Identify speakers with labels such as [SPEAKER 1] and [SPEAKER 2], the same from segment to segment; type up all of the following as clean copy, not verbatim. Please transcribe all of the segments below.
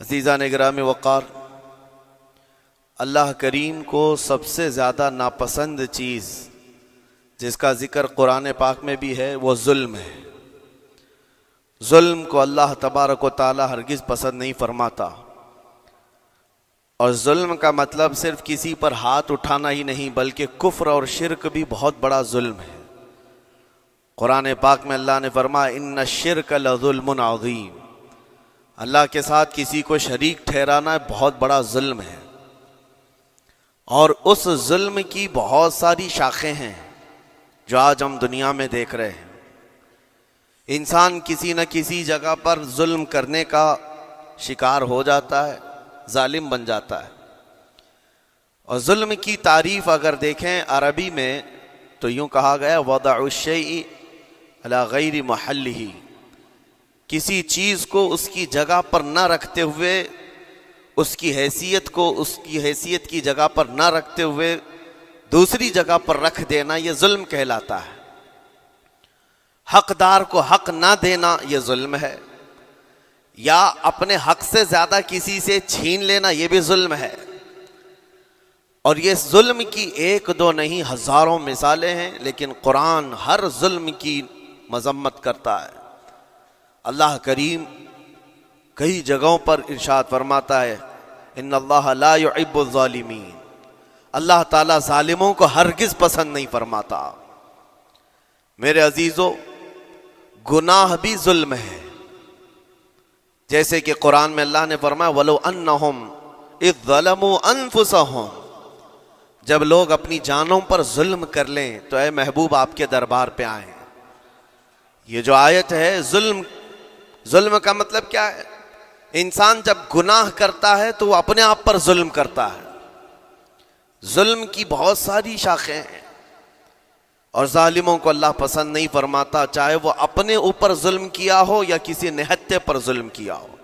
[SPEAKER 1] عزیزان گرامی وقار، اللہ کریم کو سب سے زیادہ ناپسند چیز جس کا ذکر قرآن پاک میں بھی ہے وہ ظلم ہے۔ ظلم کو اللہ تبارک و تعالی ہرگز پسند نہیں فرماتا، اور ظلم کا مطلب صرف کسی پر ہاتھ اٹھانا ہی نہیں بلکہ کفر اور شرک بھی بہت بڑا ظلم ہے۔ قرآن پاک میں اللہ نے فرمایا ان الشرک لظلم عظیم، اللہ کے ساتھ کسی کو شریک ٹھہرانا بہت بڑا ظلم ہے، اور اس ظلم کی بہت ساری شاخیں ہیں جو آج ہم دنیا میں دیکھ رہے ہیں۔ انسان کسی نہ کسی جگہ پر ظلم کرنے کا شکار ہو جاتا ہے، ظالم بن جاتا ہے۔ اور ظلم کی تعریف اگر دیکھیں عربی میں تو یوں کہا گیا وضع الشیء علی غیر محلہ، کسی چیز کو اس کی جگہ پر نہ رکھتے ہوئے، اس کی حیثیت کو اس کی حیثیت کی جگہ پر نہ رکھتے ہوئے دوسری جگہ پر رکھ دینا، یہ ظلم کہلاتا ہے۔ حقدار کو حق نہ دینا یہ ظلم ہے، یا اپنے حق سے زیادہ کسی سے چھین لینا یہ بھی ظلم ہے۔ اور یہ ظلم کی ایک دو نہیں ہزاروں مثالیں ہیں، لیکن قرآن ہر ظلم کی مذمت کرتا ہے۔ اللہ کریم کئی جگہوں پر ارشاد فرماتا ہے ان اللہ لا يحب الظالمین، اللہ تعالیٰ ظالموں کو ہرگز پسند نہیں فرماتا۔ میرے عزیزو، گناہ بھی ظلم ہے، جیسے کہ قرآن میں اللہ نے فرمایا وَلَوْ أَنَّهُمْ إِذْ ظَلَمُوا أَنفُسَهُمْ، جب لوگ اپنی جانوں پر ظلم کر لیں تو اے محبوب آپ کے دربار پہ آئیں۔ یہ جو آیت ہے، ظلم کا مطلب کیا ہے؟ انسان جب گناہ کرتا ہے تو وہ اپنے آپ پر ظلم کرتا ہے۔ ظلم کی بہت ساری شاخیں ہیں، اور ظالموں کو اللہ پسند نہیں فرماتا، چاہے وہ اپنے اوپر ظلم کیا ہو یا کسی نہتے پر ظلم کیا ہو۔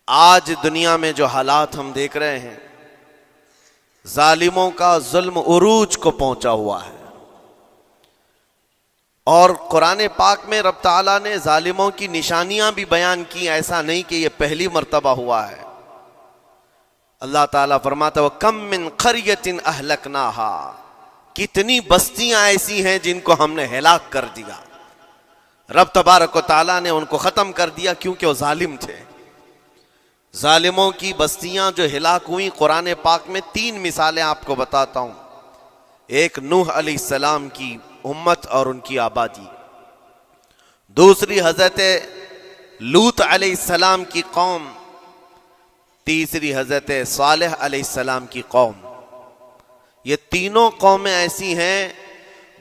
[SPEAKER 1] آج دنیا میں جو حالات ہم دیکھ رہے ہیں، ظالموں کا ظلم عروج کو پہنچا ہوا ہے، اور قرآن پاک میں رب تعالیٰ نے ظالموں کی نشانیاں بھی بیان کی، ایسا نہیں کہ یہ پہلی مرتبہ ہوا ہے۔ اللہ تعالیٰ فرماتا ہے وَكَم مِّن قَرْيَةٍ أَهْلَكْنَاهَا، کتنی بستیاں ایسی ہیں جن کو ہم نے ہلاک کر دیا۔ رب تبارک و تعالیٰ نے ان کو ختم کر دیا کیونکہ وہ ظالم تھے۔ ظالموں کی بستیاں جو ہلاک ہوئیں، قرآن پاک میں 3 مثالیں آپ کو بتاتا ہوں۔ ایک نوح علیہ السلام کی امت اور ان کی آبادی، دوسری حضرت لوط علیہ السلام کی قوم، تیسری حضرت صالح علیہ السلام کی قوم۔ یہ تینوں قومیں ایسی ہیں،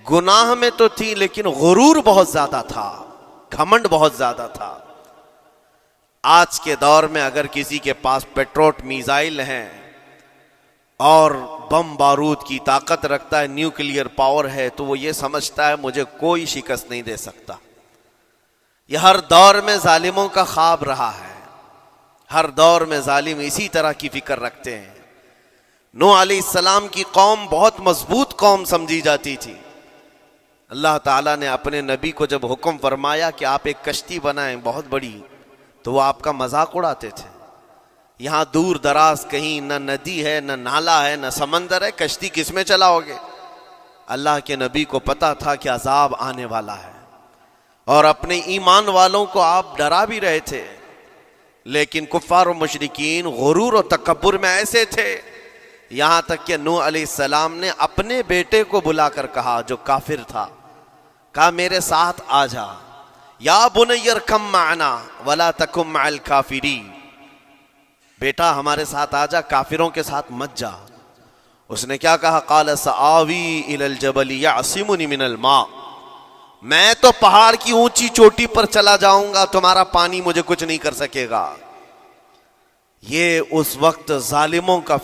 [SPEAKER 1] گناہ میں تو تھی لیکن غرور بہت زیادہ تھا، گھمنڈ بہت زیادہ تھا۔ آج کے دور میں اگر کسی کے پاس پیٹروٹ میزائل ہیں اور بم بارود کی طاقت رکھتا ہے، نیوکلیئر پاور ہے، تو وہ یہ سمجھتا ہے مجھے کوئی شکست نہیں دے سکتا۔ یہ ہر دور میں ظالموں کا خواب رہا ہے، ہر دور میں ظالم اسی طرح کی فکر رکھتے ہیں۔ نوح علیہ السلام کی قوم بہت مضبوط قوم سمجھی جاتی تھی۔ اللہ تعالیٰ نے اپنے نبی کو جب حکم فرمایا کہ آپ ایک کشتی بنائیں بہت بڑی، تو وہ آپ کا مذاق اڑاتے تھے۔ یہاں دور دراز کہیں نہ ندی ہے، نہ نالا ہے، نہ سمندر ہے، کشتی کس میں چلاؤ گے؟ اللہ کے نبی کو پتا تھا کہ عذاب آنے والا ہے، اور اپنے ایمان والوں کو آپ ڈرا بھی رہے تھے، لیکن کفار و مشرکین غرور و تکبر میں ایسے تھے، یہاں تک کہ نوح علیہ السلام نے اپنے بیٹے کو بلا کر کہا، جو کافر تھا، کہا میرے ساتھ آ جا، یا بنی ارکم معنا ولا تکن مع الکافرین، بیٹا ہمارے ساتھ آ جا، کافروں کے ساتھ مت جا۔ اس نے کیا کہا؟ قال سآوی الی الجبل یعصمنی من الماء، میں تو پہاڑ کی اونچی چوٹی پر چلا جاؤں گا، تمہارا پانی مجھے کچھ نہیں کر سکے گا۔ یہ اس وقت ظالموں کا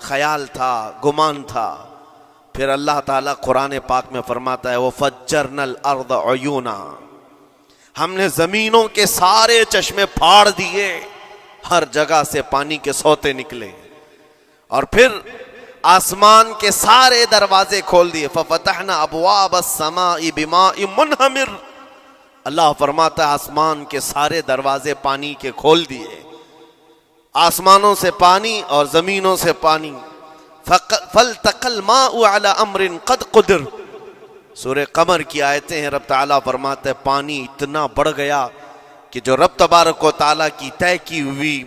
[SPEAKER 1] خیال تھا، گمان تھا۔ پھر اللہ تعالیٰ قرآن پاک میں فرماتا ہے وَفَجَّرْنَا الْأَرْضَ عُيُونًا، ہم نے زمینوں کے سارے چشمے پھاڑ دیے، ہر جگہ سے پانی کے سوتے نکلے، اور پھر آسمان کے سارے دروازے کھول دیے۔ فَفَتَحْنَا أَبْوَابَ السَّمَاءِ بِمَاءٍ مُنْهَمِرٍ، اللہ فرماتا ہے آسمان کے سارے دروازے پانی کے کھول دیے، آسمانوں سے پانی اور زمینوں سے پانی. فَالْتَقَى الْمَاءُ عَلَى أَمْرٍ قَدْ قُدِرَ. سورہ قمر کی آیتیں ہیں. رب تعالیٰ فرماتے ہیں پانی اتنا بڑھ گیا کہ جو رب تبارک و تعالیٰ کی طے کی ہوئی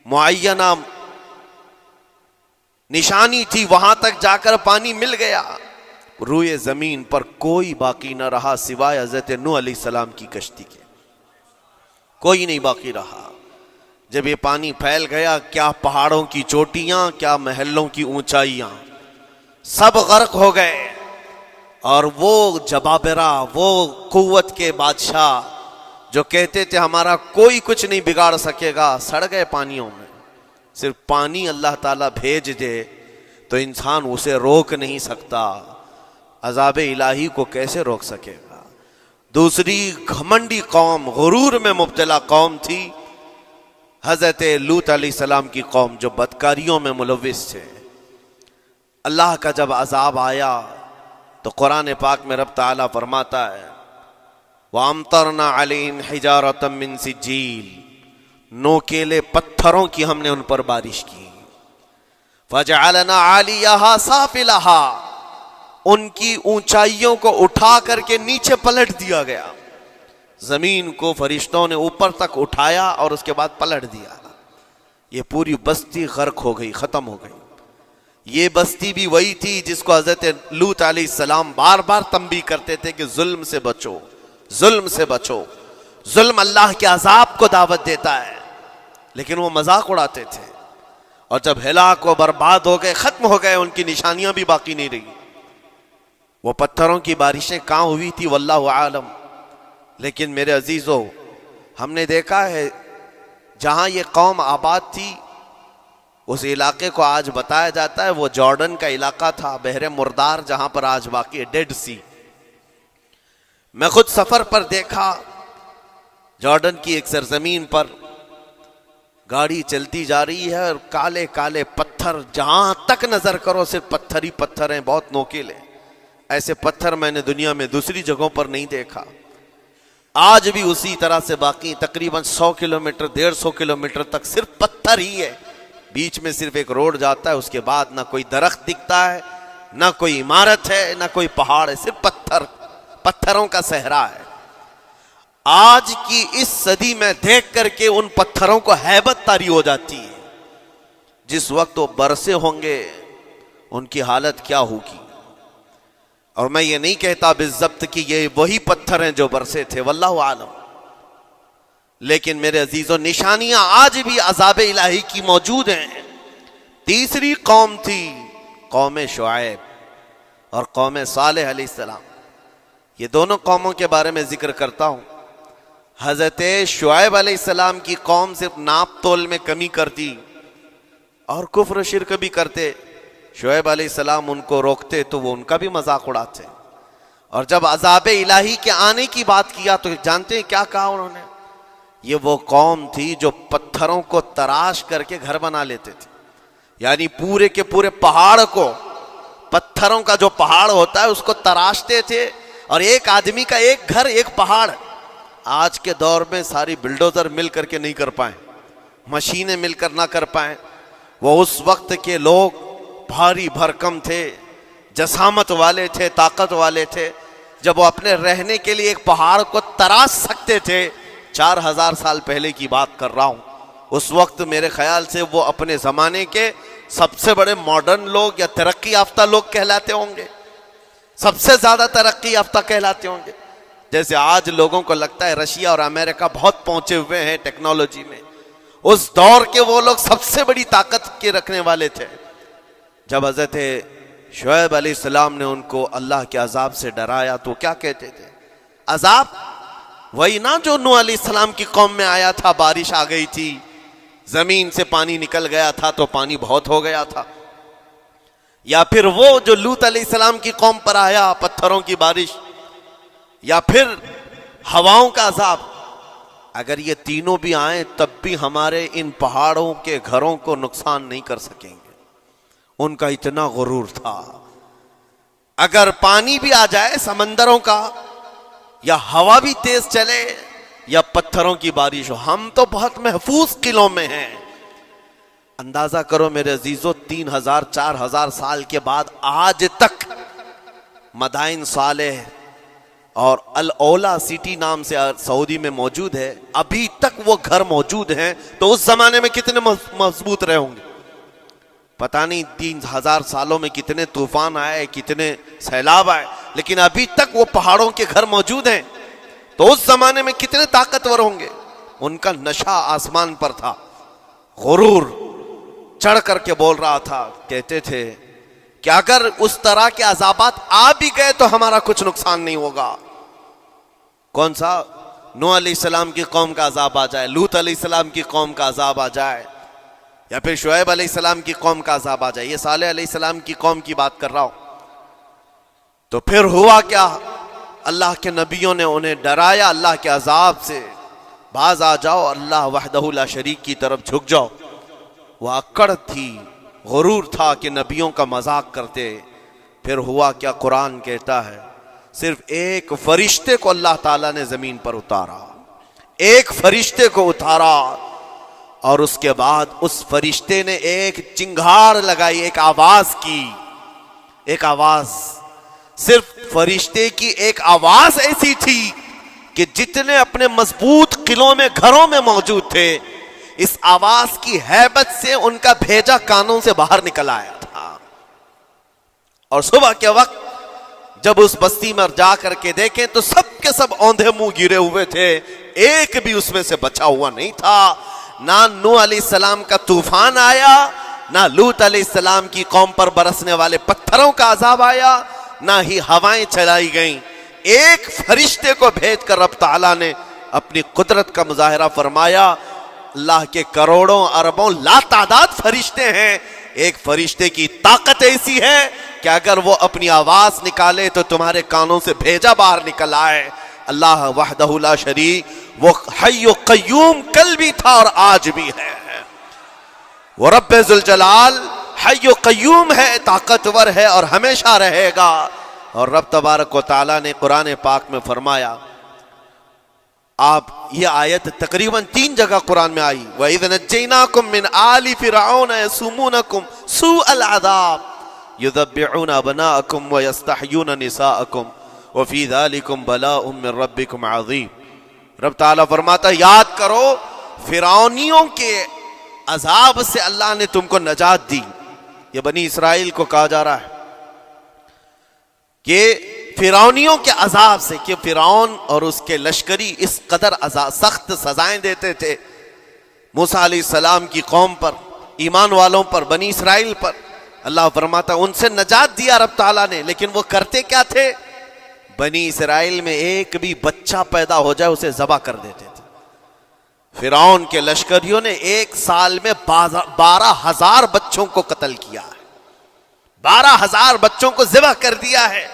[SPEAKER 1] معینہ نشانی تھی وہاں تک جا کر پانی مل گیا. روئے زمین پر کوئی باقی نہ رہا سوائے حضرت نوح علیہ السلام کی کشتی کے. کوئی نہیں باقی رہا. جب یہ پانی پھیل گیا کیا پہاڑوں کی چوٹیاں کیا محلوں کی اونچائیاں سب غرق ہو گئے. اور وہ جبابرہ وہ قوت کے بادشاہ جو کہتے تھے ہمارا کوئی کچھ نہیں بگاڑ سکے گا سڑ گئے پانیوں میں. صرف پانی اللہ تعالیٰ بھیج دے تو انسان اسے روک نہیں سکتا. عذاب الہی کو کیسے روک سکے گا. دوسری گھمنڈی قوم غرور میں مبتلا قوم تھی حضرت لوط علیہ السلام کی قوم جو بدکاریوں میں ملوث تھے. اللہ کا جب عذاب آیا تو قرآن پاک میں رب تعالیٰ فرماتا ہے وَأَمْطَرْنَا عَلَيْهِمْ حِجَارَةً مِّن سِجِّيلٍ. نوکیلے پتھروں کی ہم نے ان پر بارش کی. فَجَعَلْنَا عَالِيَهَا سَافِلَهَا. ان کی اونچائیوں کو اٹھا کر کے نیچے پلٹ دیا گیا. زمین کو فرشتوں نے اوپر تک اٹھایا اور اس کے بعد پلٹ دیا. یہ پوری بستی غرق ہو گئی ختم ہو گئی. یہ بستی بھی وہی تھی جس کو حضرت لوط علیہ السلام بار بار تنبیہ کرتے تھے کہ ظلم سے بچو ظلم سے بچو. ظلم اللہ کے عذاب کو دعوت دیتا ہے. لیکن وہ مذاق اڑاتے تھے. اور جب ہلاک و برباد ہو گئے ختم ہو گئے ان کی نشانیاں بھی باقی نہیں رہی. وہ پتھروں کی بارشیں کہاں ہوئی تھی واللہ عالم. لیکن میرے عزیزو ہم نے دیکھا ہے جہاں یہ قوم آباد تھی اس علاقے کو آج بتایا جاتا ہے وہ جارڈن کا علاقہ تھا بحر مردار جہاں پر آج باقی ہے ڈیڈ سی. میں خود سفر پر دیکھا جارڈن کی ایک سرزمین پر گاڑی چلتی جا رہی ہے اور کالے کالے پتھر جہاں تک نظر کرو صرف پتھر ہی پتھر ہیں بہت نوکیلے. ایسے پتھر میں نے دنیا میں دوسری جگہوں پر نہیں دیکھا. آج بھی اسی طرح سے باقی تقریباً 100 کلومیٹر 150 کلومیٹر تک صرف پتھر ہی ہے. بیچ میں صرف ایک روڈ جاتا ہے اس کے بعد نہ کوئی درخت دکھتا ہے نہ کوئی عمارت ہے نہ کوئی پہاڑ ہے صرف پتھر پتھروں کا صحرا ہے. آج کی اس صدی میں دیکھ کر کے ان پتھروں کو ہیبت طاری ہو جاتی ہے. جس وقت وہ برسے ہوں گے ان کی حالت کیا ہوگی. اور میں یہ نہیں کہتا بالضبط کہ یہ وہی پتھر ہیں جو برسے تھے واللہ عالم. لیکن میرے عزیزوں نشانیاں آج بھی عذاب الہی کی موجود ہیں. تیسری قوم تھی قوم شعیب اور قوم صالح علیہ السلام. یہ دونوں قوموں کے بارے میں ذکر کرتا ہوں. حضرت شعیب علیہ السلام کی قوم صرف ناپ تول میں کمی کرتی اور کفر و شرک بھی کرتے. شعیب علیہ السلام ان کو روکتے تو وہ ان کا بھی مذاق اڑاتے. اور جب عذاب الہی کے آنے کی بات کیا تو جانتے ہیں کیا کہا انہوں نے. یہ وہ قوم تھی جو پتھروں کو تراش کر کے گھر بنا لیتے تھے. یعنی پورے کے پورے پہاڑ کو پتھروں کا جو پہاڑ ہوتا ہے اس کو تراشتے تھے اور ایک آدمی کا ایک گھر ایک پہاڑ. آج کے دور میں ساری بلڈوزر مل کر کے نہیں کر پائیں مشینیں مل کر نہ کر پائیں. وہ اس وقت کے لوگ بھاری بھرکم تھے جسامت والے تھے طاقت والے تھے. جب وہ اپنے رہنے کے لیے ایک پہاڑ کو تراش سکتے تھے 4000 سال پہلے کی بات کر رہا ہوں. اس وقت میرے خیال سے وہ اپنے زمانے کے سب سے بڑے ماڈرن لوگ یا ترقی یافتہ لوگ کہلاتے ہوں گے. سب سے زیادہ ترقی یافتہ کہلاتے ہوں گے. جیسے آج لوگوں کو لگتا ہے رشیا اور امریکہ بہت پہنچے ہوئے ہیں ٹیکنالوجی میں. اس دور کے وہ لوگ سب سے بڑی طاقت کے رکھنے والے تھے. جب حضرت شعیب علیہ السلام نے ان کو اللہ کے عذاب سے ڈرایا تو کیا کہتے تھے. عذاب وہی نا جو نوح علیہ السلام کی قوم میں آیا تھا. بارش آ گئی تھی زمین سے پانی نکل گیا تھا تو پانی بہت ہو گیا تھا. یا پھر وہ جو لوط علیہ السلام کی قوم پر آیا پتھروں کی بارش یا پھر ہواؤں کا عذاب. اگر یہ تینوں بھی آئیں تب بھی ہمارے ان پہاڑوں کے گھروں کو نقصان نہیں کر سکیں گے. ان کا اتنا غرور تھا. اگر پانی بھی آ جائے سمندروں کا یا ہوا بھی تیز چلے یا پتھروں کی بارش ہو ہم تو بہت محفوظ قلعوں میں ہیں اندازہ کرو میرے عزیزو، 3000 4000 سال کے بعد آج تک مدائن صالح اور الاولا سٹی نام سے سعودی میں موجود ہے، ابھی تک وہ گھر موجود ہیں، تو اس زمانے میں کتنے مضبوط رہے ہوں گے؟ پتہ نہیں 3000 سالوں میں کتنے طوفان آئے، کتنے سیلاب آئے، لیکن ابھی تک وہ پہاڑوں کے گھر موجود ہیں، تو اس زمانے میں کتنے طاقتور ہوں گے۔ ان کا نشہ آسمان پر تھا، غرور چڑھ کر کے بول رہا تھا، کہتے تھے کہ اگر اس طرح کے عذابات آ بھی گئے تو ہمارا کچھ نقصان نہیں ہوگا۔ کون سا؟ نوح علیہ السلام کی قوم کا عذاب آ جائے، لوط علیہ السلام کی قوم کا عذاب آ جائے، یا پھر شعیب علیہ السلام کی قوم کا عذاب آ جائے، یہ صالح علیہ السلام کی قوم کی بات کر رہا ہوں۔ تو پھر ہوا کیا؟ اللہ کے نبیوں نے انہیں ڈرایا اللہ کے عذاب سے، باز آ جاؤ، اللہ وحدہ لا شریک کی طرف جھک جاؤ۔ وہ اکڑ تھی، غرور تھا کہ نبیوں کا مذاق کرتے۔ پھر ہوا کیا؟ قرآن کہتا ہے صرف ایک فرشتے کو اللہ تعالیٰ نے زمین پر اتارا، ایک فرشتے کو اتارا، اور اس کے بعد اس فرشتے نے ایک چنگھاڑ لگائی، ایک آواز کی، ایک آواز، صرف فرشتے کی ایک آواز ایسی تھی کہ جتنے اپنے مضبوط قلعوں میں گھروں میں موجود تھے، اس آواز کی ہیبت سے ان کا بھیجا کانوں سے باہر نکل آیا تھا۔ اور صبح کے وقت جب اس بستی میں جا کر کے دیکھیں تو سب کے سب اوندھے منہ گرے ہوئے تھے، ایک بھی اس میں سے بچا ہوا نہیں تھا۔ نہ نوح علیہ السلام کا طوفان آیا، نہ لوط علیہ السلام کی قوم پر برسنے والے پتھروں کا عذاب آیا، نہ ہی ہوائیں چلائی گئیں۔ ایک فرشتے کو بھیج کر رب تعالیٰ نے اپنی قدرت کا مظاہرہ فرمایا۔ اللہ کے کروڑوں اربوں لا تعداد فرشتے ہیں، ایک فرشتے کی طاقت ایسی ہے کہ اگر وہ اپنی آواز نکالے تو تمہارے کانوں سے بھیجا باہر نکل آئے۔ اللہ وحدہ لا شریک، وہ حی و قیوم کل بھی تھا اور آج بھی ہے، وہ رب ذوالجلال حی و قیوم ہے، طاقتور ہے اور ہمیشہ رہے گا۔ اور رب تبارک و تعالیٰ نے قرآن پاک میں فرمایا، آپ یہ آیت تقریباً 3 جگہ قرآن میں آئی، وَإِذْ نَجَّيْنَاكُمْ مِنْ آلِ فِرْعَوْنَ يَسُومُونَكُمْ سُوءَ الْعَذَابِ يُذَبِّحُونَ أَبْنَاءَكُمْ وَيَسْتَحْيُونَ نِسَاءَكُمْ وَفِي ذَلِكُمْ بَلَاءٌ مِّن رَبِّكُمْ عَظِيمٌ۔ رب تعالیٰ فرماتا ہے یاد کرو فرعونیوں کے عذاب سے اللہ نے تم کو نجات دی۔ یہ بنی اسرائیل کو کہا جا رہا ہے کہ فرعونیوں کے عذاب سے، کہ فرعون اور اس کے لشکری اس قدر سخت سزائیں دیتے تھے موسیٰ علیہ السلام کی قوم پر، ایمان والوں پر، بنی اسرائیل پر۔ اللہ فرماتا ان سے نجات دیا رب تعالیٰ نے، لیکن وہ کرتے کیا تھے؟ بنی اسرائیل میں ایک بھی بچہ پیدا ہو جائے اسے ذبح کر دیتے تھے۔ فرعون کے لشکریوں نے ایک سال میں 12,000 بچوں کو قتل کیا ہے، 12,000 بچوں کو ذبح کر دیا ہے۔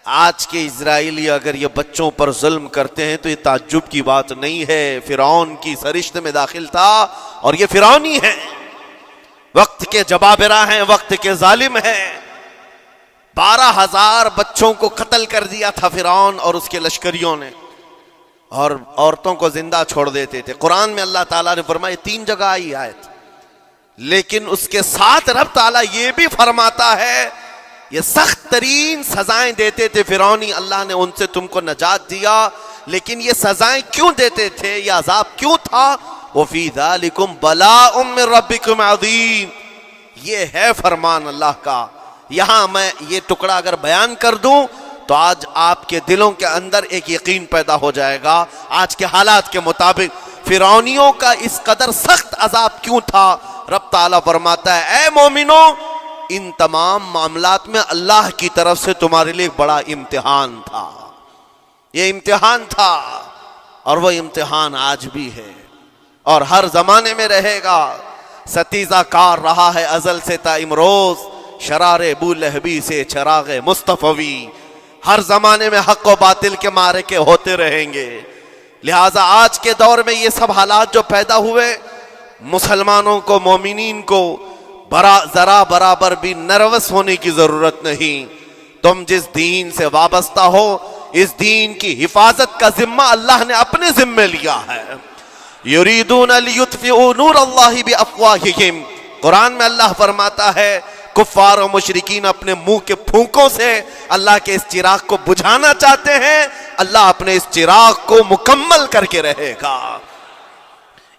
[SPEAKER 1] آج کے اسرائیلی اگر یہ بچوں پر ظلم کرتے ہیں تو یہ تعجب کی بات نہیں ہے، فرعون کی سرشت میں داخل تھا اور یہ فرعونی ہیں، وقت کے جبابرہ ہیں، وقت کے ظالم ہیں۔ 12,000 بچوں کو قتل کر دیا تھا فرعون اور اس کے لشکریوں نے، اور عورتوں کو زندہ چھوڑ دیتے تھے۔ قرآن میں اللہ تعالیٰ نے فرمایا 3 جگہ آئی آیت، لیکن اس کے ساتھ رب تعالیٰ یہ بھی فرماتا ہے یہ سخت ترین سزائیں دیتے تھے فرعونی، اللہ نے ان سے تم کو نجات دیا، لیکن یہ سزائیں کیوں دیتے تھے، یہ عذاب کیوں تھا؟ وَفِي ذَلِكُمْ بَلَاءٌ مِّن رَبِّكُمْ عَظِيمٌ، یہ ہے فرمان اللہ کا۔ یہاں میں یہ ٹکڑا اگر بیان کر دوں تو آج آپ کے دلوں کے اندر ایک یقین پیدا ہو جائے گا، آج کے حالات کے مطابق فرعونیوں کا اس قدر سخت عذاب کیوں تھا۔ رب تعالیٰ فرماتا ہے اے مومنوں، ان تمام معاملات میں اللہ کی طرف سے تمہارے لیے ایک بڑا امتحان تھا، یہ امتحان تھا، اور وہ امتحان آج بھی ہے اور ہر زمانے میں رہے گا۔ ستیزہ کار رہا ہے ازل سے تا امروز، شرار ابو لہبی سے چراغ مصطفی، ہر زمانے میں حق و باطل کے معرکے ہوتے رہیں گے۔ لہٰذا آج کے دور میں یہ سب حالات جو پیدا ہوئے، مسلمانوں کو، مومنین کو ذرا برابر بھی نروس ہونے کی ضرورت نہیں۔ تم جس دین سے وابستہ ہو، اس دین کی حفاظت کا ذمہ اللہ نے اپنے ذمہ لیا ہے۔ یریدون لیطفئوا نور اللہ بافواہہم قرآن میں اللہ فرماتا ہے کفار و مشرکین اپنے منہ کے پھونکوں سے اللہ کے اس چراغ کو بجھانا چاہتے ہیں، اللہ اپنے اس چراغ کو مکمل کر کے رہے گا۔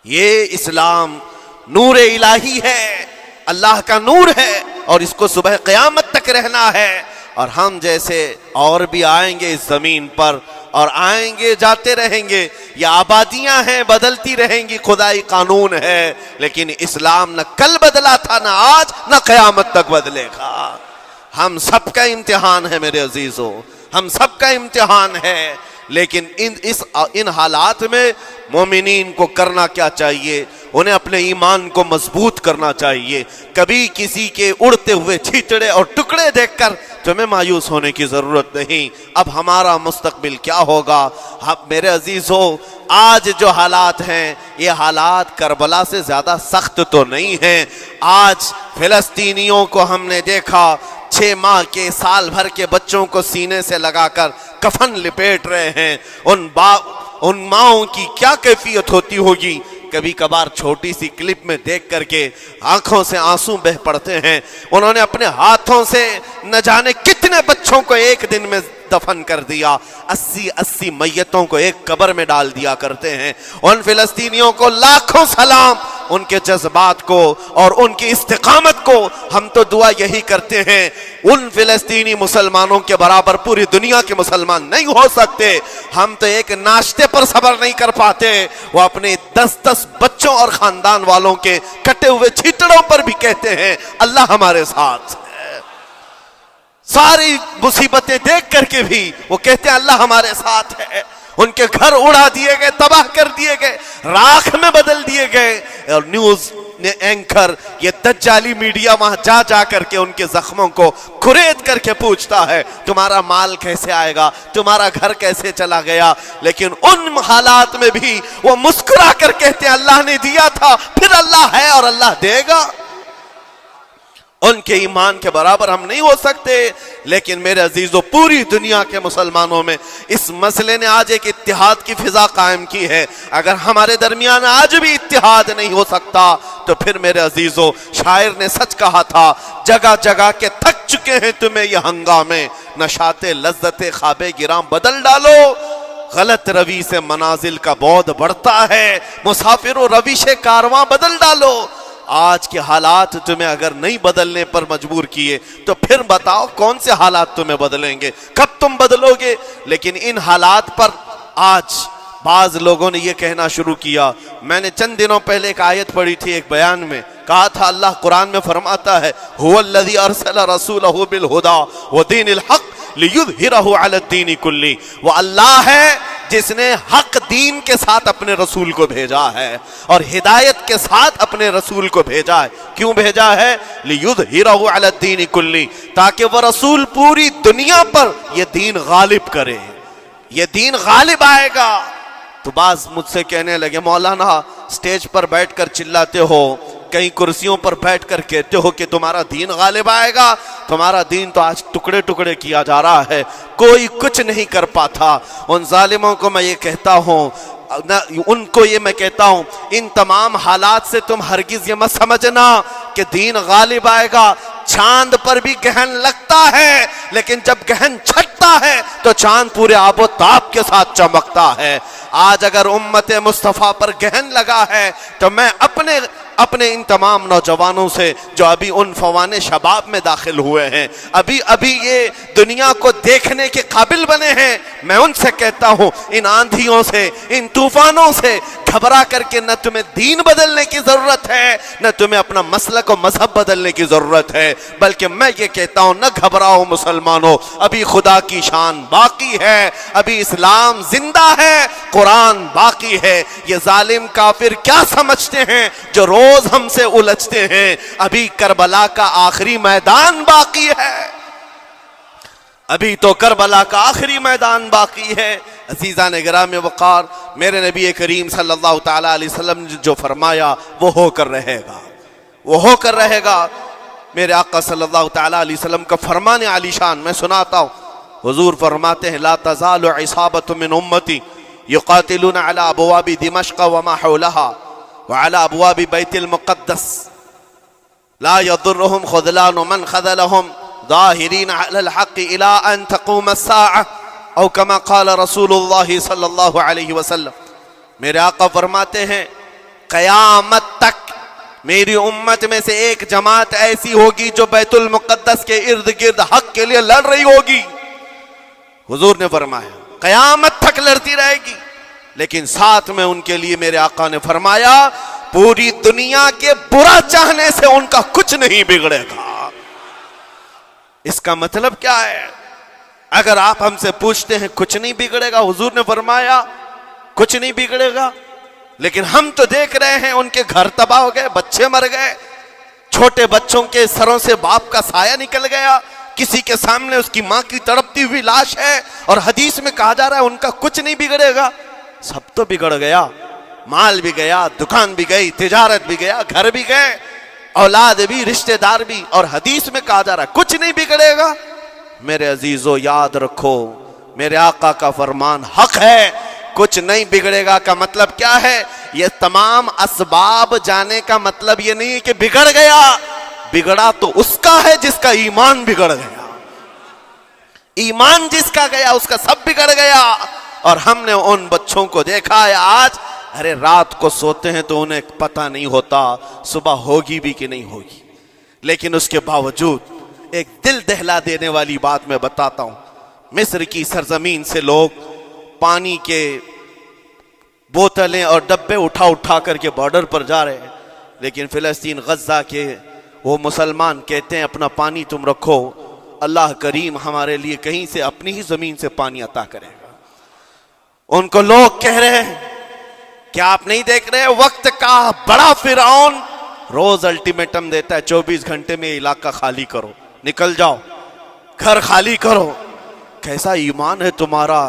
[SPEAKER 1] یہ اسلام نور الہی ہے، اللہ کا نور ہے، اور اس کو صبح قیامت تک رہنا ہے۔ اور ہم جیسے اور بھی آئیں گے اس زمین پر، اور آئیں گے جاتے رہیں گے، یہ آبادیاں ہیں بدلتی رہیں گی، خدائی قانون ہے، لیکن اسلام نہ کل بدلا تھا، نہ آج، نہ قیامت تک بدلے گا۔ ہم سب کا امتحان ہے میرے عزیزوں، ہم سب کا امتحان ہے، لیکن ان حالات میں مومنین کو کرنا کیا چاہیے؟ انہیں اپنے ایمان کو مضبوط کرنا چاہیے۔ کبھی کسی کے اڑتے ہوئے چھیٹڑے اور ٹکڑے دیکھ کر تمہیں مایوس ہونے کی ضرورت نہیں۔ اب ہمارا مستقبل کیا ہوگا؟ میرے عزیزو، آج جو حالات ہیں یہ حالات کربلا سے زیادہ سخت تو نہیں ہیں۔ آج فلسطینیوں کو ہم نے دیکھا 6 ماہ کے، سال بھر کے بچوں کو سینے سے لگا کر کفن لپیٹ رہے ہیں۔ ان ماؤں کی کیا کیفیت ہوتی ہوگی؟ کبھی کبھار چھوٹی سی کلپ میں دیکھ کر کے آنکھوں سے آنسو بہ پڑتے ہیں۔ انہوں نے اپنے ہاتھوں سے نہ جانے کتنے بچوں کو ایک دن میں دفن کر دیا، 80 میتوں کو ایک قبر میں ڈال دیا کرتے ہیں۔ ان فلسطینیوں کو لاکھوں سلام، ان کے جذبات کو اور ان کی استقامت کو۔ ہم تو دعا یہی کرتے ہیں، ان فلسطینی مسلمانوں کے برابر پوری دنیا کے مسلمان نہیں ہو سکتے۔ ہم تو ایک ناشتے پر صبر نہیں کر پاتے، وہ اپنے 10 بچوں اور خاندان والوں کے کٹے ہوئے چھیٹڑوں پر بھی کہتے ہیں اللہ ہمارے ساتھ ہے۔ ساری مصیبتیں دیکھ کر کے بھی وہ کہتے ہیں اللہ ہمارے ساتھ ہے۔ ان کے گھر اڑا دیے گئے، تباہ کر دیے گئے، راکھ میں بدل دیے گئے، اور نیوز اینکر یہ دجالی میڈیا وہاں جا جا کر کے ان کے زخموں کو کھرید کر کے پوچھتا ہے تمہارا مال کیسے آئے گا، تمہارا گھر کیسے چلا گیا، لیکن ان حالات میں بھی وہ مسکرا کر کہتے ہیں اللہ نے دیا تھا، پھر اللہ ہے اور اللہ دے گا۔ ان کے ایمان کے برابر ہم نہیں ہو سکتے، لیکن میرے عزیزو پوری دنیا کے مسلمانوں میں اس مسئلے نے آج ایک اتحاد کی فضا قائم کی ہے۔ اگر ہمارے درمیان آج بھی اتحاد نہیں ہو سکتا تو پھر میرے عزیزو شاعر نے سچ کہا تھا، جگہ جگہ کے تھک چکے ہیں تمہیں یہ ہنگامے، نشاط لذت خواب گراں بدل ڈالو، غلط روی سے منازل کا بعد بڑھتا ہے، مسافر و روش کارواں بدل ڈالو۔ آج کے حالات تمہیں اگر نہیں بدلنے پر مجبور کیے تو پھر بتاؤ کون سے حالات تمہیں بدلیں گے، کب تم بدلو گے؟ لیکن ان حالات پر آج بعض لوگوں نے یہ کہنا شروع کیا۔ میں نے چند دنوں پہلے ایک آیت پڑھی تھی، ایک بیان میں کہا تھا اللہ قرآن میں فرماتا ہے هو الذی ارسل رسولہ بالہدی ودین الحق لیظہرہ علی الدین کلہ، وہ اللہ ہے جس نے حق دین کے ساتھ اپنے رسول کو بھیجا ہے اور ہدایت کے ساتھ اپنے رسول کو بھیجا ہے۔ کیوں بھیجا ہے؟ لیظہرہ علی الدین کلہ، تاکہ وہ رسول پوری دنیا پر یہ دین غالب کرے، یہ دین غالب آئے گا۔ تو بعض مجھ سے کہنے لگے مولانا سٹیج پر بیٹھ کر چلاتے ہو، کئی کرسیوں پر بیٹھ کر کہتے ہو کہ تمہارا دین غالب آئے گا، تمہارا دین تو آج ٹکڑے ٹکڑے کیا جا رہا ہے، کوئی کچھ نہیں کر پاتا۔ ان ظالموں کو میں یہ کہتا ہوں، ان کو یہ میں کہتا ہوں، ان تمام حالات سے تم ہرگز یہ مت سمجھنا کہ دین غالب آئے گا۔ چاند پر بھی گہن لگتا ہے، لیکن جب گہن چھٹتا ہے تو چاند پورے آب و تاب کے ساتھ چمکتا ہے۔ آج اگر امت مصطفیٰ پر گہن لگا ہے تو میں اپنے ان تمام نوجوانوں سے جو ابھی ان فوان شباب میں داخل ہوئے ہیں، ابھی یہ دنیا کو دیکھنے کے قابل بنے ہیں، میں ان سے کہتا ہوں ان آندھیوں سے، ان طوفانوں سے گھبرا کر کے نہ تمہیں دین بدلنے کی ضرورت ہے، نہ تمہیں اپنا مسلک و مذہب بدلنے کی ضرورت ہے، بلکہ میں یہ کہتا ہوں نہ گھبراؤ مسلمانوں، ابھی خدا کی شان باقی ہے، ابھی اسلام زندہ ہے، قرآن باقی ہے۔ یہ ظالم کافر کیا سمجھتے ہیں جو روز ہم سے الجھتے ہیں؟ ابھی کربلا کا آخری میدان باقی ہے، ابھی تو کربلا کا آخری میدان باقی ہے۔ عزیزان گرامی وقار، میرے نبی کریم صلی اللہ تعالی علیہ وسلم نے جو فرمایا وہ ہو کر رہے گا، وہ ہو کر رہے گا۔ میرے آقا صلی اللہ تعالی علیہ وسلم کا فرمان عالی شان میں سناتا ہوں۔ حضور فرماتے ہیں لا تزال عصابۃ من امتی یقاتلون علی ابواب دمشق وما حولها وعلى ابواب بیت المقدس لا يضرهم خذلان من خذلهم ظاهرين على الحق الى ان تقوم الساعة او كما قال رسول اللہ صلی اللہ علیہ وسلم. میرے آقا فرماتے ہیں قیامت تک میری امت میں سے ایک جماعت ایسی ہوگی جو بیت المقدس کے ارد گرد حق کے لیے لڑ رہی ہوگی. حضور نے فرمایا قیامت تک لڑتی رہے گی، لیکن ساتھ میں ان کے لیے میرے آقا نے فرمایا پوری دنیا کے برا چاہنے سے ان کا کچھ نہیں بگڑے گا. اس کا مطلب کیا ہے؟ اگر آپ ہم سے پوچھتے ہیں کچھ نہیں بگڑے گا، حضور نے فرمایا کچھ نہیں بگڑے گا، لیکن ہم تو دیکھ رہے ہیں ان کے گھر تباہ ہو گئے، بچے مر گئے، چھوٹے بچوں کے سروں سے باپ کا سایہ نکل گیا، کسی کے سامنے اس کی ماں کی تڑپتی ہوئی لاش ہے، اور حدیث میں کہا جا رہا ہے ان کا کچھ نہیں بگڑے گا. سب تو بگڑ گیا، مال بھی گیا، دکان بھی گئی، تجارت بھی گیا، گھر بھی گئے، اولاد بھی، رشتہ دار بھی، اور حدیث میں کہا جا رہا ہے کچھ نہیں بگڑے گا. میرے عزیزو یاد رکھو میرے آقا کا فرمان حق ہے. کچھ نہیں بگڑے گا کا مطلب کیا ہے؟ یہ تمام اسباب جانے کا مطلب یہ نہیں کہ بگڑ گیا، بگڑا تو اس کا ہے جس کا ایمان بگڑ گیا. ایمان جس کا گیا اس کا سب بگڑ گیا. اور ہم نے ان بچوں کو دیکھا ہے آج، ارے رات کو سوتے ہیں تو انہیں پتہ نہیں ہوتا صبح ہوگی بھی کہ نہیں ہوگی، لیکن اس کے باوجود ایک دل دہلا دینے والی بات میں بتاتا ہوں. مصر کی سرزمین سے لوگ پانی کے بوتلیں اور ڈبے اٹھا کر کے بارڈر پر جا رہے ہیں، لیکن فلسطین غزہ کے وہ مسلمان کہتے ہیں اپنا پانی تم رکھو، اللہ کریم ہمارے لیے کہیں سے اپنی ہی زمین سے پانی عطا کرے گا. ان کو لوگ کہہ رہے ہیں کیا آپ نہیں دیکھ رہے وقت کا بڑا فرعون روز الٹیمیٹم دیتا ہے 24 گھنٹے میں علاقہ خالی کرو، نکل جاؤ، گھر خالی کرو. کیسا ایمان ہے تمہارا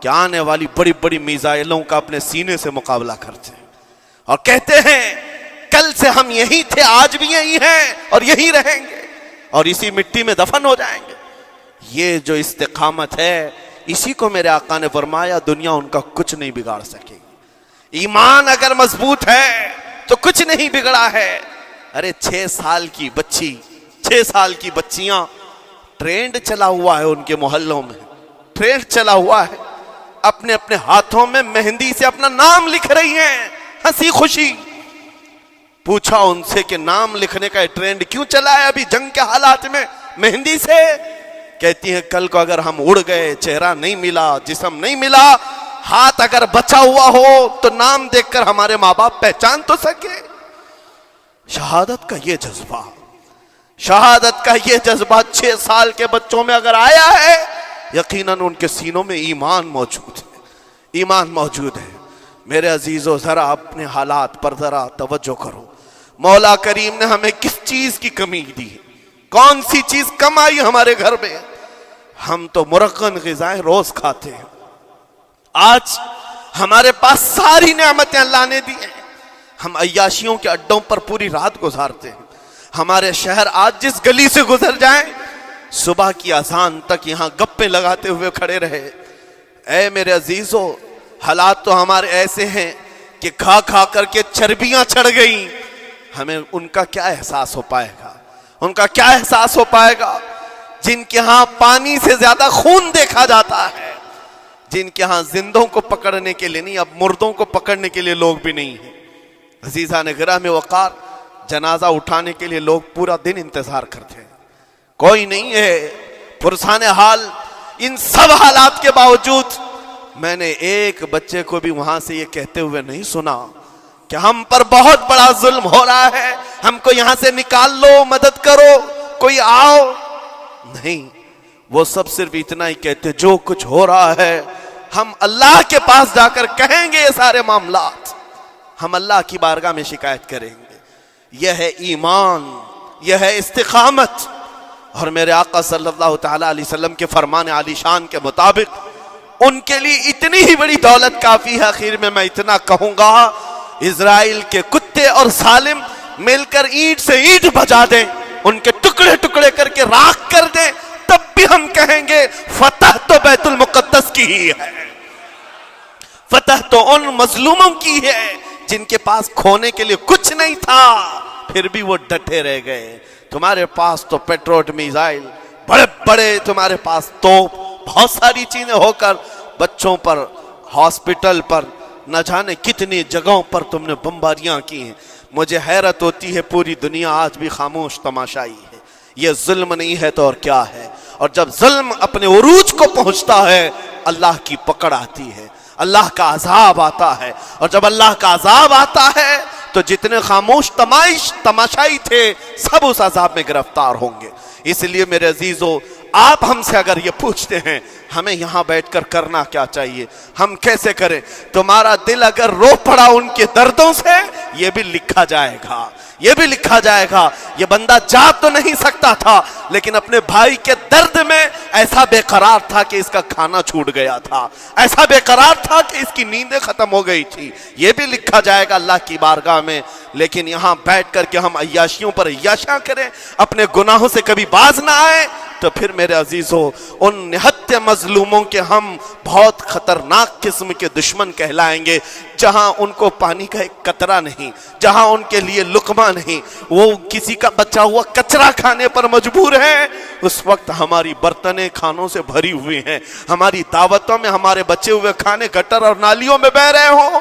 [SPEAKER 1] کہ آنے والی بڑی بڑی میزائلوں کا اپنے سینے سے مقابلہ کرتے ہیں اور کہتے ہیں کل سے ہم یہی تھے، آج بھی یہی ہیں اور یہی رہیں گے اور اسی مٹی میں دفن ہو جائیں گے. یہ جو استقامت ہے اسی کو میرے آقا نے فرمایا دنیا ان کا کچھ نہیں بگاڑ سکے گی. ایمان اگر مضبوط ہے تو کچھ نہیں بگڑا ہے. ارے 6 سال کی بچی، 6 سال کی بچیاں، ٹرینڈ چلا ہوا ہے ان کے محلوں میں، ٹرینڈ چلا ہوا ہے، اپنے اپنے ہاتھوں میں مہندی سے اپنا نام لکھ رہی ہیں ہنسی خوشی. پوچھا ان سے کہ نام لکھنے کا ٹرینڈ کیوں چلا ہے ابھی جنگ کے حالات میں مہندی سے؟ کہتی ہیں کل کو اگر ہم اڑ گئے، چہرہ نہیں ملا، جسم نہیں ملا، ہاتھ اگر بچا ہوا ہو تو نام دیکھ کر ہمارے ماں باپ پہچان تو سکے. شہادت کا یہ جذبہ، شہادت کا یہ جذبہ 6 سال کے بچوں میں اگر آیا ہے یقیناً ان کے سینوں میں ایمان موجود ہے، ایمان موجود ہے. میرے عزیزو ذرا اپنے حالات پر ذرا توجہ کرو. مولا کریم نے ہمیں کس چیز کی کمی دی ہے؟ کون سی چیز کم آئی ہمارے گھر میں؟ ہم تو مرغن غذائیں روز کھاتے ہیں. آج ہمارے پاس ساری نعمتیں اللہ نے دی ہیں، ہم عیاشیوں کے اڈوں پر پوری رات گزارتے ہیں. ہمارے شہر آج جس گلی سے گزر جائیں صبح کی اذان تک یہاں گپیں لگاتے ہوئے کھڑے رہے. اے میرے عزیزو حالات تو ہمارے ایسے ہیں کہ کھا کھا کر کے چربیاں چڑھ گئیں. ہمیں ان کا کیا احساس ہو پائے گا؟ ان کا کیا احساس ہو پائے گا جن کے ہاں پانی سے زیادہ خون دیکھا جاتا ہے، جن کے ہاں زندوں کو پکڑنے کے لیے نہیں اب مردوں کو پکڑنے کے لیے لوگ بھی نہیں ہیں. عزیزان گرامی وقار، جنازہ اٹھانے کے لیے لوگ پورا دن انتظار کرتے ہیں، کوئی نہیں ہے پرسان حال. ان سب حالات کے باوجود میں نے ایک بچے کو بھی وہاں سے یہ کہتے ہوئے نہیں سنا کہ ہم پر بہت بڑا ظلم ہو رہا ہے، ہم کو یہاں سے نکال لو، مدد کرو، کوئی آؤ. نہیں، وہ سب صرف اتنا ہی کہتے جو کچھ ہو رہا ہے ہم اللہ کے پاس جا کر کہیں گے، یہ سارے معاملات ہم اللہ کی بارگاہ میں شکایت کریں گے. یہ ہے ایمان، یہ ہے استقامت. اور میرے آقا صلی اللہ تعالی علیہ وسلم کے فرمان عالی شان کے مطابق ان کے لیے اتنی ہی بڑی دولت کافی ہے. آخر میں اتنا کہوں گا، اسرائیل کے کتے اور ظالم مل کر اینٹ سے اینٹ بجا دیں، ان کے ٹکڑے ٹکڑے کر کے راکھ کر دیں، تب بھی ہم کہیں گے فتح تو بیت المقدس کی ہی ہے، فتح تو ان مظلوموں کی ہے جن کے پاس کھونے کے لیے کچھ نہیں تھا. پھر بھی وہ ڈٹے رہ گئے۔ تمہارے پاس تو پیٹروٹ میزائل، بڑے بڑے تمہارے پاس توپ، بہت ساری چیزیں ہو کر بچوں پر، ہاسپٹل پر، نہ جانے کتنی جگہوں پر تم نے بمباریاں کی ہیں۔ مجھے حیرت ہوتی ہے پوری دنیا آج بھی خاموش تماشائی ہے۔ یہ ظلم نہیں ہے تو اور کیا ہے؟ اور جب ظلم اپنے عروج کو پہنچتا ہے اللہ کی پکڑ آتی ہے، اللہ کا عذاب آتا ہے، اور جب اللہ کا عذاب آتا ہے تو جتنے خاموش تماشائی تھے سب اس عذاب میں گرفتار ہوں گے۔ اس لیے میرے عزیزو، آپ ہم سے اگر یہ پوچھتے ہیں ہمیں یہاں بیٹھ کر کرنا کیا چاہیے، ہم کیسے کریں، تمہارا دل اگر رو پڑا ان کے دردوں سے، یہ بھی لکھا جائے گا، یہ بھی لکھا جائے گا۔ یہ بندہ جا تو نہیں سکتا تھا لیکن اپنے بھائی کے درد میں ایسا بے قرار تھا کہ اس کا کھانا چھوٹ گیا تھا، ایسا بے قرار تھا کہ اس کی نیندیں ختم ہو گئی تھی، یہ بھی لکھا جائے گا اللہ کی بارگاہ میں۔ لیکن یہاں بیٹھ کر کے ہم عیاشیوں پر عیاشیاں کریں، اپنے گناہوں سے کبھی باز نہ آئے، تو پھر میرے عزیزو ان نہتے مظلوموں کے ہم بہت خطرناک قسم کے دشمن کہلائیں گے، جہاں ان کو پانی کا ایک قطرہ نہیں، جہاں ان کے لیے لقمہ نہیں، وہ کسی کا بچا ہوا کچرا کھانے پر مجبور ہے۔ اس وقت ہماری برتنیں کھانوں سے بھری ہوئی ہیں، ہماری دعوتوں میں ہمارے بچے ہوئے کھانے گٹر اور نالیوں میں بہ رہے ہوں۔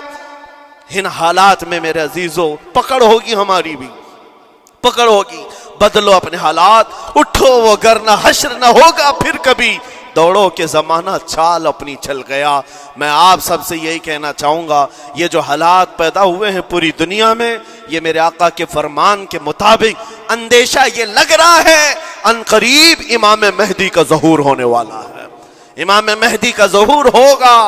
[SPEAKER 1] ان حالات میں میرے عزیزو پکڑ ہوگی، ہماری بھی پکڑ ہوگی۔ بدلو اپنے حالات، اٹھو وگرنہ حشر نہ ہوگا پھر کبھی، دوڑو کہ زمانہ چال اپنی چل گیا۔ میں آپ سب سے یہی کہنا چاہوں گا، یہ جو حالات پیدا ہوئے ہیں پوری دنیا میں، یہ میرے آقا کے فرمان کے مطابق اندیشہ یہ لگ رہا ہے ان قریب امام مہدی کا ظہور ہونے والا ہے، امام مہدی کا ظہور ہوگا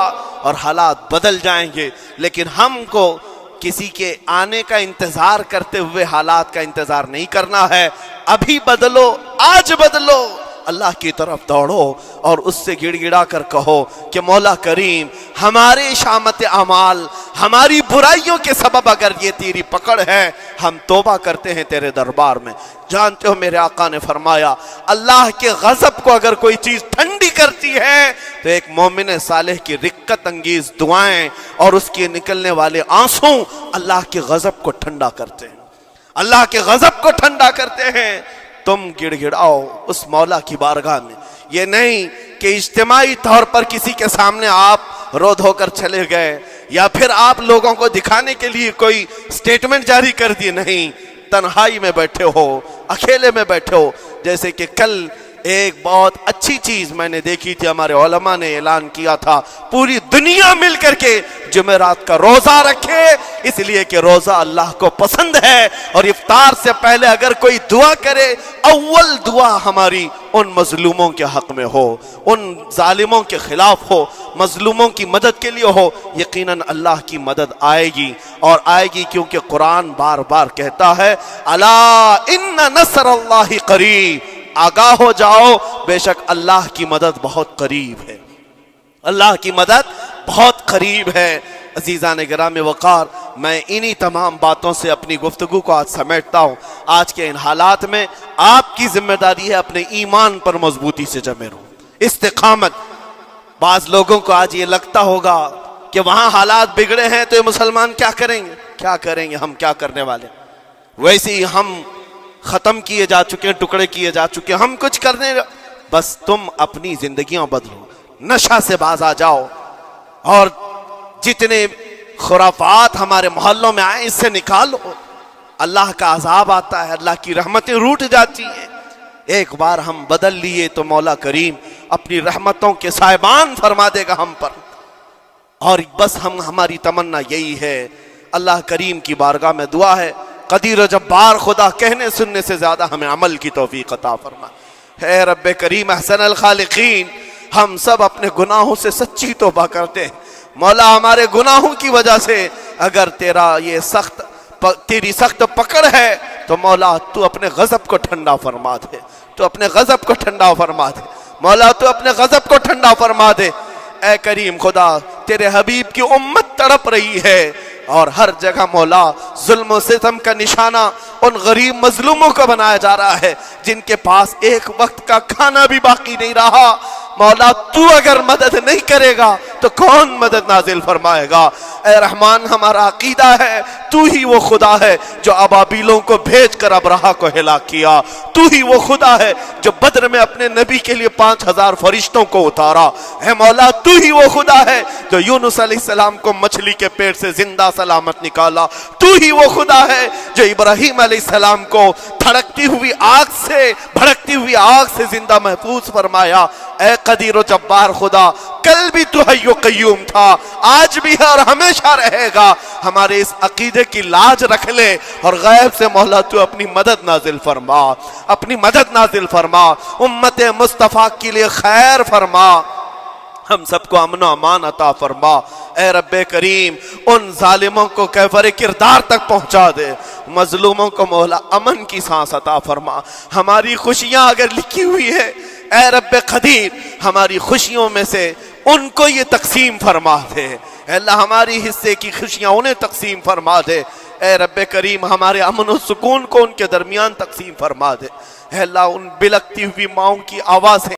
[SPEAKER 1] اور حالات بدل جائیں گے۔ لیکن ہم کو کسی کے آنے کا انتظار کرتے ہوئے حالات کا انتظار نہیں کرنا ہے۔ ابھی بدلو، آج بدلو، اللہ کی طرف دوڑو اور اس سے گڑ گڑا کر کہو کہ مولا کریم، ہمارے شامت اعمال، ہماری برائیوں کے سبب اگر یہ تیری پکڑ ہے، ہم توبہ کرتے ہیں تیرے دربار میں۔ جانتے ہو میرے آقا نے فرمایا، اللہ کے غضب کو اگر کوئی چیز ٹھنڈی کرتی ہے تو ایک مومن صالح کی رقت انگیز دعائیں اور اس کے نکلنے والے آنسوں اللہ کے غضب کو ٹھنڈا کرتے ہیں، اللہ کے غضب کو ٹھنڈا کرتے ہیں۔ تم گڑ گڑاؤ اس مولا کی بارگاہ میں، یہ نہیں کہ اجتماعی طور پر کسی کے سامنے آپ رو دھو کر چلے گئے یا پھر آپ لوگوں کو دکھانے کے لیے کوئی سٹیٹمنٹ جاری کر دی، نہیں، تنہائی میں بیٹھے ہو، اکیلے میں بیٹھے ہو۔ جیسے کہ کل ایک بہت اچھی چیز میں نے دیکھی تھی، ہمارے علماء نے اعلان کیا تھا پوری دنیا مل کر کے جمعرات کا روزہ رکھے، اس لیے کہ روزہ اللہ کو پسند ہے، اور افطار سے پہلے اگر کوئی دعا کرے، اول دعا ہماری ان مظلوموں کے حق میں ہو، ان ظالموں کے خلاف ہو، مظلوموں کی مدد کے لیے ہو، یقیناً اللہ کی مدد آئے گی، اور آئے گی کیونکہ قرآن بار بار کہتا ہے الا ان نصر اللہ قریب، آگاہ ہو جاؤ، بے شک اللہ کی مدد بہت قریب ہے، اللہ کی مدد بہت قریب ہے۔ عزیزان گرامی وقار، میں انہی تمام باتوں سے اپنی گفتگو کو آج سمیٹتا ہوں۔ آج کے ان حالات میں آپ کی ذمہ داری ہے اپنے ایمان پر مضبوطی سے جمے رہو، استقامت۔ بعض لوگوں کو آج یہ لگتا ہوگا کہ وہاں حالات بگڑے ہیں تو یہ مسلمان کیا کریں گے، کیا کریں گے، ہم کیا کرنے والے، ویسے ہی ہم ختم کیے جا چکے ہیں، ٹکڑے کیے جا چکے ہیں، ہم کچھ کرنے، بس تم اپنی زندگیاں بدلو، نشہ سے باز آ جاؤ، اور جتنے خرافات ہمارے محلوں میں آئے اس سے نکالو۔ اللہ کا عذاب آتا ہے، اللہ کی رحمتیں روٹ جاتی ہیں۔ ایک بار ہم بدل لیے تو مولا کریم اپنی رحمتوں کے سائبان فرما دے گا ہم پر، اور بس ہماری تمنا یہی ہے۔ اللہ کریم کی بارگاہ میں دعا ہے، قدیر و جبار خدا کہنے سننے سے زیادہ ہمیں عمل کی توفیق عطا فرما۔ اے رب کریم احسن الخالقین، ہم سب اپنے گناہوں سے سچی توبہ کرتے ہیں، مولا ہمارے گناہوں کی وجہ سے اگر تیری سخت پکڑ ہے تو مولا تو اپنے غضب کو ٹھنڈا فرما دے، تو اپنے غضب کو ٹھنڈا فرما دے، مولا تو اپنے غضب کو ٹھنڈا فرما دے۔ اے کریم خدا، تیرے حبیب کی امت تڑپ رہی ہے، اور ہر جگہ مولا ظلم و ستم کا نشانہ ان غریب مظلوموں کو بنایا جا رہا ہے جن کے پاس ایک وقت کا کھانا بھی باقی نہیں رہا۔ مولا تو اگر مدد نہیں کرے گا تو کون مدد نازل فرمائے گا؟ اے رحمان ہمارا عقیدہ ہے تو ہی وہ خدا ہے جو ابابیلوں کو بھیج کر ابرہہ کو ہلاک کیا، تو ہی وہ خدا ہے جو بدر میں اپنے نبی کے لیے 5000 فرشتوں کو اتارا، اے مولا تو ہی وہ خدا ہے جو یونس علیہ السلام کو مچھلی کے پیٹ سے زندہ سلامت نکالا، تو ہی وہ خدا ہے جو ابراہیم علیہ السلام کو دھڑکتی ہوئی آگ سے بھڑکتی ہوئی آگ سے زندہ محفوظ فرمایا۔ اے قدیر و جبار خدا، کل بھی تو حی و قیوم تھا، آج بھی ہے اور ہمیشہ رہے گا۔ ہمارے اس عقیدے کی لاج رکھ لے اور غیب سے مولا تو اپنی مدد نازل فرما، اپنی مدد نازل فرما، امت مصطفیٰ کے لیے خیر فرما، ہم سب کو امن و امان عطا فرما۔ اے رب کریم ان ظالموں کو کیفر کردار تک پہنچا دے، مظلوموں کو مولا امن کی سانس عطا فرما۔ ہماری خوشیاں اگر لکھی ہوئی ہے اے رب قدیر، ہماری خوشیوں میں سے ان کو یہ تقسیم فرما دے، اے اللہ ہماری حصے کی خوشیاں انہیں تقسیم فرما دے۔ اے رب کریم ہمارے امن و سکون کو ان کے درمیان تقسیم فرما دے۔ اے اللہ ان بلکتی ہوئی ماؤں کی آوازیں